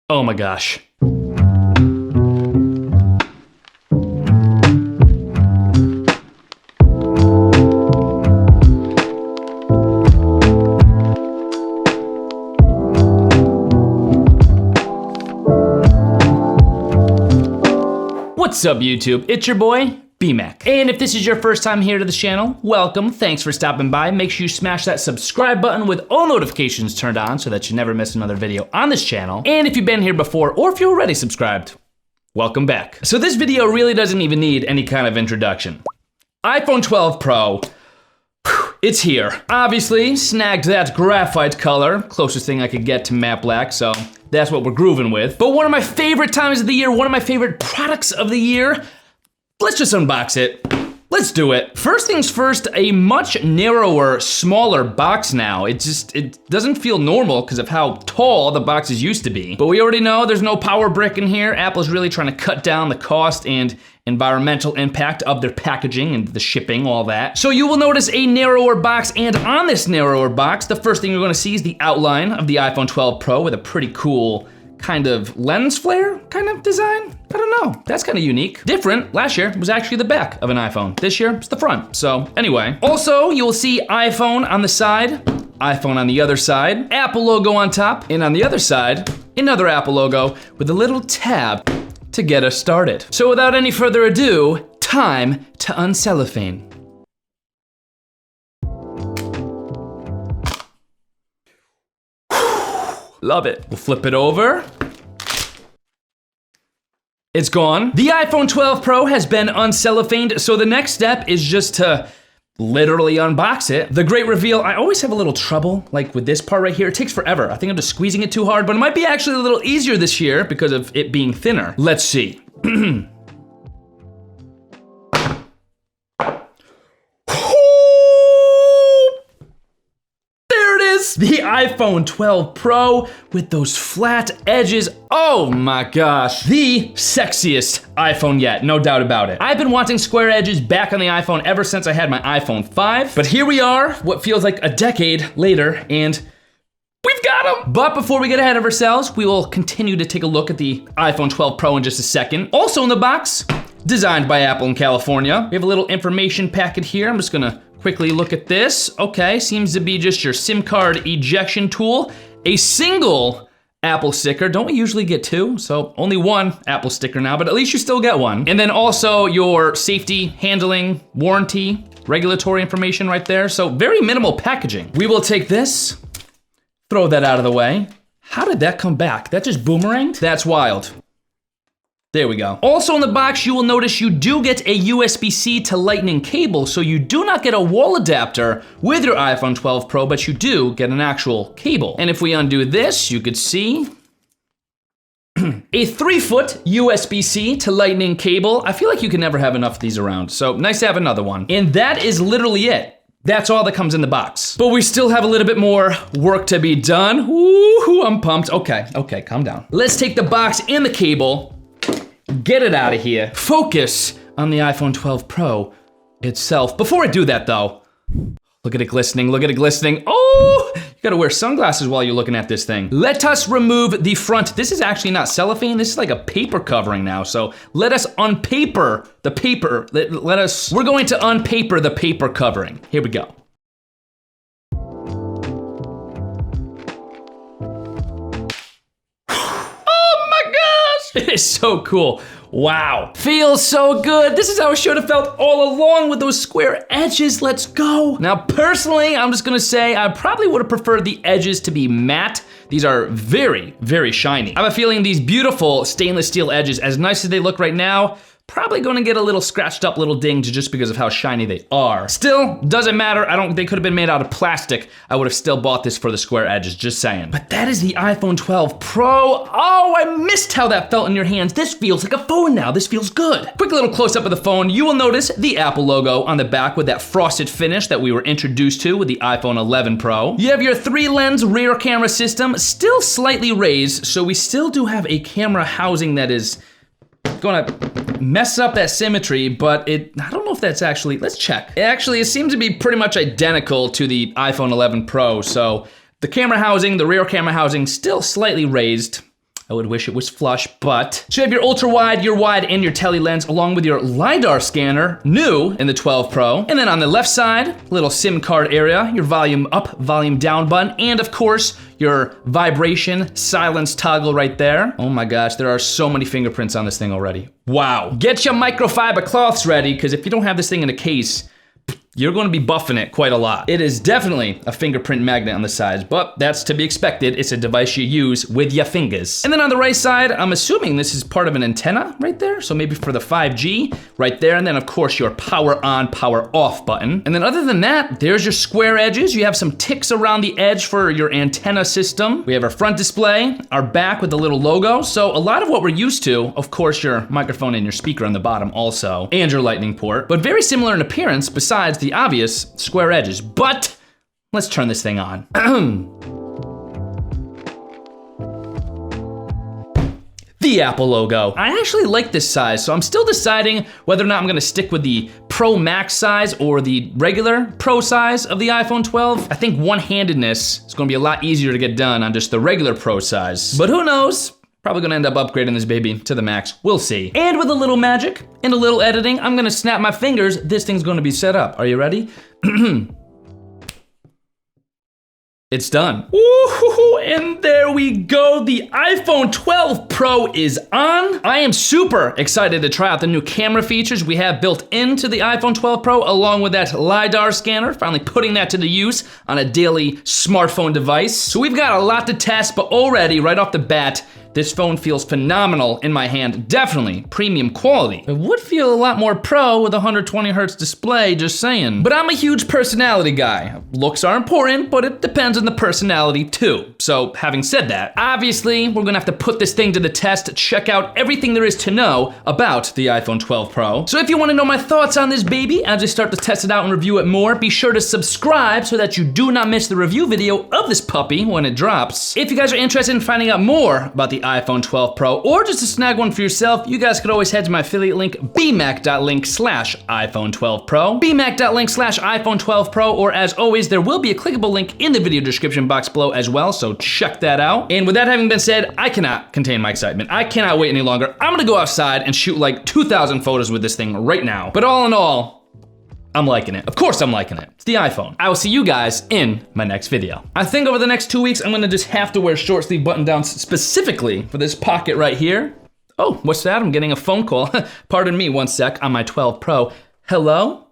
Oh my gosh. What's up YouTube? It's your boy, BMAC. And if this is your first time here to the channel, welcome, thanks for stopping by. Make sure you smash that subscribe button with all notifications turned on so that you never miss another video on this channel. And if you've been here before, or if you're already subscribed, welcome back. So this video really doesn't even need any kind of introduction. iPhone 12 Pro, it's here. Obviously, snagged that graphite color, closest thing I could get to matte black, so that's what we're grooving with. But one of my favorite times of the year, one of my favorite products of the year, let's just unbox it. Let's do it. First things first, a much narrower, smaller box now. It doesn't feel normal because of how tall the boxes used to be. But we already know there's no power brick in here. Apple's really trying to cut down the cost and environmental impact of their packaging and the shipping, all that. So you will notice a narrower box, and on this narrower box, the first thing you're gonna see is the outline of the iPhone 12 Pro with a pretty cool kind of lens flare kind of design. I don't know, that's kind of unique. Different, last year was actually the back of an iPhone. This year, it's the front, so anyway. Also, you will see iPhone on the side, iPhone on the other side, Apple logo on top, and on the other side, another Apple logo with a little tab to get us started. So without any further ado, time to uncellophane. Love it. We'll flip it over. It's gone. The iPhone 12 Pro has been uncellophaned, so the next step is just to literally unbox it. The great reveal, I always have a little trouble, like with this part right here. It takes forever. I think I'm just squeezing it too hard, but it might be actually a little easier this year because of it being thinner. Let's see. The iPhone 12 Pro with those flat edges. Oh my gosh. The sexiest iPhone yet, no doubt about it. I've been wanting square edges back on the iPhone ever since I had my iPhone 5. But here we are, what feels like a decade later, and we've got them. But before we get ahead of ourselves, we will continue to take a look at the iPhone 12 Pro in just a second. Also in the box, designed by Apple in California. We have a little information packet here. I'm just gonna quickly look at this. Okay, seems to be just your SIM card ejection tool. A single Apple sticker. Don't we usually get two? So only one Apple sticker now, but at least you still get one. And then also your safety, handling, warranty, regulatory information right there. So very minimal packaging. We will take this, throw that out of the way. How did that come back? That just boomeranged? That's wild. There we go. Also in the box, you will notice you do get a USB-C to Lightning cable, so you do not get a wall adapter with your iPhone 12 Pro, but you do get an actual cable. And if we undo this, you could see a 3-foot USB-C to Lightning cable. I feel like you can never have enough of these around, so nice to have another one. And that is literally it. That's all that comes in the box. But we still have a little bit more work to be done. Woo-hoo, I'm pumped. Okay, calm down. Let's take the box and the cable, get it out of here. Focus on the iPhone 12 Pro itself. Before I do that though, look at it glistening, look at it glistening. Oh, you gotta wear sunglasses while you're looking at this thing. Let us remove the front. This is actually not cellophane, this is like a paper covering now. So let us unpaper the paper. We're going to unpaper the paper covering. Here we go. It is so cool. Wow. Feels so good. This is how it should have felt all along with those square edges. Let's go. Now, personally, I'm just gonna say I probably would have preferred the edges to be matte. These are very, very shiny. I have a feeling these beautiful stainless steel edges, as nice as they look right now, probably gonna get a little scratched up, little dinged just because of how shiny they are. Still, doesn't matter. They could have been made out of plastic. I would have still bought this for the square edges, just saying. But that is the iPhone 12 Pro. Oh, I missed how that felt in your hands. This feels like a phone now. This feels good. Quick little close up of the phone. You will notice the Apple logo on the back with that frosted finish that we were introduced to with the iPhone 11 Pro. You have your 3-lens rear camera system, still slightly raised, so we still do have a camera housing that is gonna mess up that symmetry, but I don't know if that's actually, let's check. It seems to be pretty much identical to the iPhone 11 Pro, so the camera housing, the rear camera housing, still slightly raised. I would wish it was flush, but. So you have your ultra wide, your wide, and your tele lens, along with your LiDAR scanner, new in the 12 Pro. And then on the left side, little SIM card area, your volume up, volume down button, and of course, your vibration silence toggle right there. Oh my gosh, there are so many fingerprints on this thing already. Wow. Get your microfiber cloths ready, because if you don't have this thing in a case, you're going to be buffing it quite a lot. It is definitely a fingerprint magnet on the sides, but that's to be expected. It's a device you use with your fingers. And then on the right side, I'm assuming this is part of an antenna right there. So maybe for the 5G right there. And then of course your power on, power off button. And then other than that, there's your square edges. You have some ticks around the edge for your antenna system. We have our front display, our back with the little logo. So a lot of what we're used to, of course, your microphone and your speaker on the bottom also, and your lightning port, but very similar in appearance besides the obvious square edges. But let's turn this thing on. The Apple logo. I actually like this size, so I'm still deciding whether or not I'm gonna stick with the Pro Max size or the regular Pro size of the iPhone 12. I think one-handedness is gonna be a lot easier to get done on just the regular Pro size. But who knows? Probably gonna end up upgrading this baby to the Max. We'll see. And with a little magic and a little editing, I'm gonna snap my fingers. This thing's gonna be set up. Are you ready? It's done. Ooh, and there we go. The iPhone 12 Pro is on. I am super excited to try out the new camera features we have built into the iPhone 12 Pro, along with that LiDAR scanner, finally putting that to the use on a daily smartphone device. So we've got a lot to test, but already, right off the bat, this phone feels phenomenal in my hand, definitely premium quality. It would feel a lot more pro with a 120 hertz display, just saying. But I'm a huge personality guy. Looks are important, but it depends on the personality too. So having said that, obviously we're gonna have to put this thing to the test, check out everything there is to know about the iPhone 12 Pro. So if you wanna know my thoughts on this baby as I start to test it out and review it more, be sure to subscribe so that you do not miss the review video of this puppy when it drops. If you guys are interested in finding out more about the iPhone 12 Pro, or just to snag one for yourself, you guys could always head to my affiliate link, bmac.link/iPhone 12 Pro, bmac.link/iPhone 12 Pro, or as always, there will be a clickable link in the video description box below as well, so check that out. And with that having been said, I cannot contain my excitement. I cannot wait any longer. I'm gonna go outside and shoot like 2,000 photos with this thing right now. But all in all, I'm liking it. Of course I'm liking it. It's the iPhone. I will see you guys in my next video. I think over the next 2 weeks, I'm gonna just have to wear short sleeve button downs specifically for this pocket right here. Oh, what's that? I'm getting a phone call. Pardon me, one sec, on my 12 Pro. Hello?